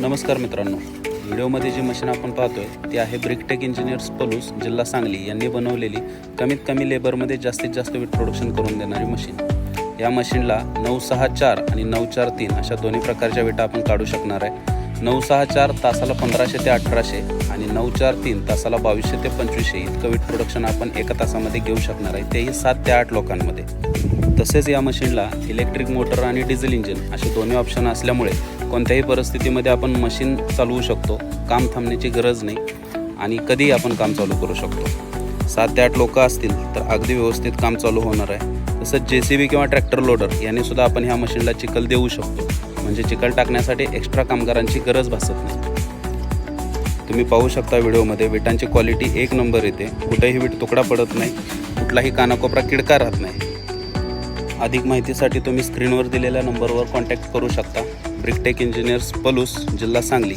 नमस्कार मित्रांनो, व्हिडिओमध्ये जी मशीन आपण पाहतोय ती आहे ब्रिकटेक इंजिनियर्स पलूस जिल्हा सांगली यांनी बनवलेली कमीत कमी लेबरमध्ये जास्तीत जास्त वीट प्रोडक्शन करून देणारी मशीन. या मशीनला 964 आणि 943 अशा दोन्ही प्रकारच्या विटा आपण काढू शकणार आहे. 964 तासाला 1500 ते 1800 आणि 943 तासाला 2200 ते 2500 इतकं वीट प्रोडक्शन आपण एका तासामध्ये घेऊ शकणार आहे, तेही 7 ते 8 लोकांमध्ये. तसेच या मशीनला इलेक्ट्रिक मोटर आणि डिझेल इंजिन असे दोन्ही ऑप्शन असल्यामुळे कोणत्याही परिस्थितीमध्ये आपण मशीन चालवू शकतो. काम थांबण्याची गरज नाही आणि कधीही आपण काम चालू करू शकतो. 7 ते 8 लोक असतील तर अगदी व्यवस्थित काम चालू होणार आहे. तसंच JCB किंवा ट्रॅक्टर लोडर याने सुद्धा आपण ह्या मशीनला चिखल देऊ शकतो, म्हणजे चिखल टाकण्यासाठी एक्स्ट्रा कामगारांची गरज भासत नाही. तुम्ही पाहू शकता व्हिडिओमध्ये विटांची क्वालिटी एक नंबर येते. कुठेही वीट तुकडा पडत नाही, कुठलाही कानाकोपरा किडका राहत नाही. अधिक माहितीसाठी तुम्ही स्क्रीनवर दिलेल्या नंबरवर कॉन्टॅक्ट करू शकता. ब्रिकटेक इंजिनियर्स पलूस जिल्हा सांगली.